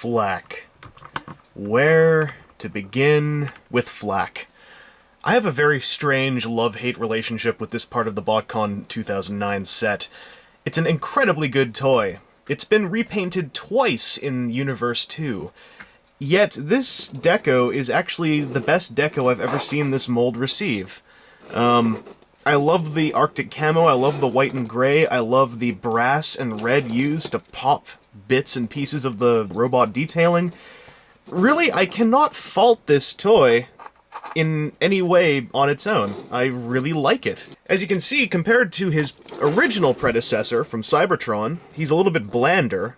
Flak. Where to begin with Flak? I have a very strange love-hate relationship with this part of the Botcon 2009 set. It's an incredibly good toy. It's been repainted twice in Universe 2. Yet this deco is actually the best deco I've ever seen this mold receive. I love the Arctic camo, I love the white and gray, I love the brass and red used to pop bits and pieces of the robot detailing. Really, I cannot fault this toy in any way on its own. I really like it. As you can see, compared to his original predecessor from Cybertron, he's a little bit blander.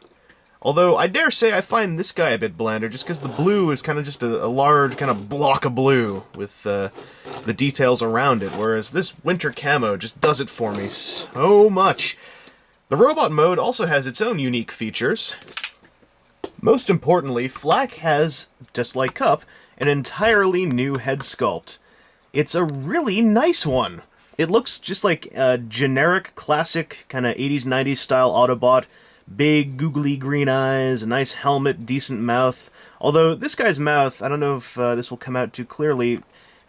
Although, I dare say I find this guy a bit blander, just because the blue is kind of just a large kind of block of blue with the details around it, whereas this winter camo just does it for me so much. The robot mode also has its own unique features. Most importantly, Flak has, just like Cup, an entirely new head sculpt. It's a really nice one. It looks just like a generic, classic, kind of 80s, 90s style Autobot. Big, googly green eyes, a nice helmet, decent mouth. Although, this guy's mouth, I don't know if this will come out too clearly.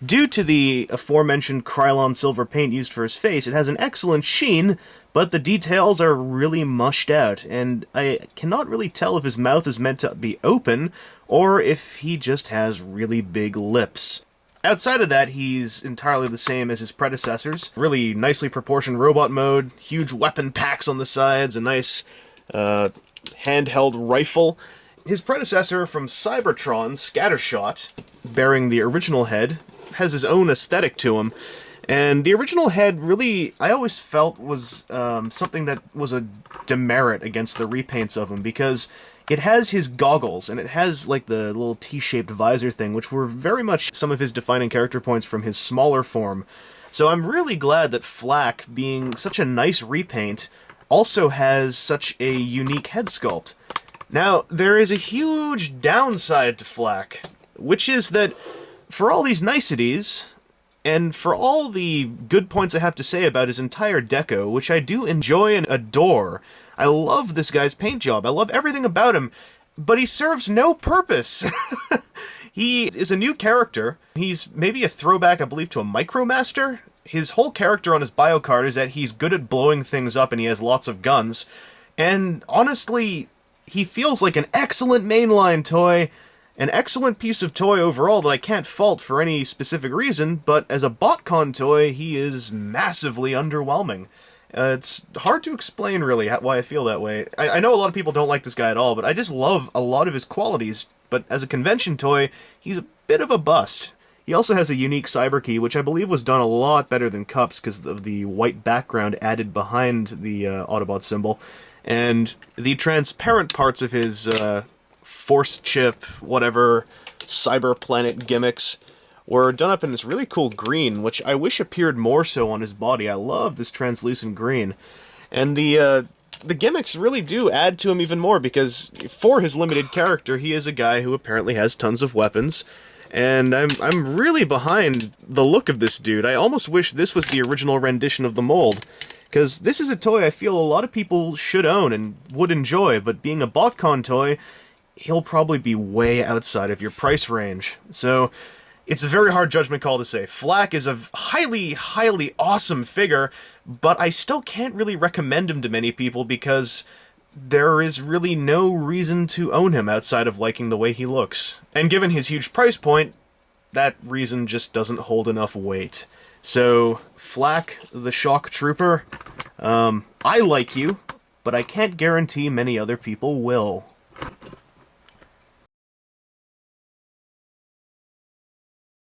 Due to the aforementioned Krylon silver paint used for his face, it has an excellent sheen, but the details are really mushed out, and I cannot really tell if his mouth is meant to be open, or if he just has really big lips. Outside of that, he's entirely the same as his predecessors. Really nicely proportioned robot mode, huge weapon packs on the sides, a nice handheld rifle. His predecessor from Cybertron, Scattershot, bearing the original head, has his own aesthetic to him. And the original head really, I always felt, was something that was a demerit against the repaints of him, because it has his goggles, and it has like the little T-shaped visor thing, which were very much some of his defining character points from his smaller form. So I'm really glad that Flak, being such a nice repaint, also has such a unique head sculpt. Now, there is a huge downside to Flak, which is that for all these niceties, and for all the good points I have to say about his entire deco, which I do enjoy and adore, I love this guy's paint job, I love everything about him, but he serves no purpose. He is a new character. He's maybe a throwback, I believe, to a Micromaster. His whole character on his bio card is that he's good at blowing things up and he has lots of guns. And honestly, he feels like an excellent mainline toy, an excellent piece of toy overall that I can't fault for any specific reason, but as a Botcon toy, he is massively underwhelming. It's hard to explain, really, why I feel that way. I know a lot of people don't like this guy at all, but I just love a lot of his qualities, but as a convention toy, he's a bit of a bust. He also has a unique cyber key, which I believe was done a lot better than Cup's because of the white background added behind the Autobot symbol. And the transparent parts of his force chip, whatever, cyber planet gimmicks were done up in this really cool green, which I wish appeared more so on his body. I love this translucent green. And the gimmicks really do add to him even more, because for his limited character, he is a guy who apparently has tons of weapons. And I'm really behind the look of this dude. I almost wish this was the original rendition of the mold, because this is a toy I feel a lot of people should own and would enjoy, but being a Botcon toy, he'll probably be way outside of your price range. So, it's a very hard judgment call to say. Flak is a highly, highly awesome figure, but I still can't really recommend him to many people because there is really no reason to own him outside of liking the way he looks. And given his huge price point, that reason just doesn't hold enough weight. So, Flak, the Shock Trooper, I like you, but I can't guarantee many other people will.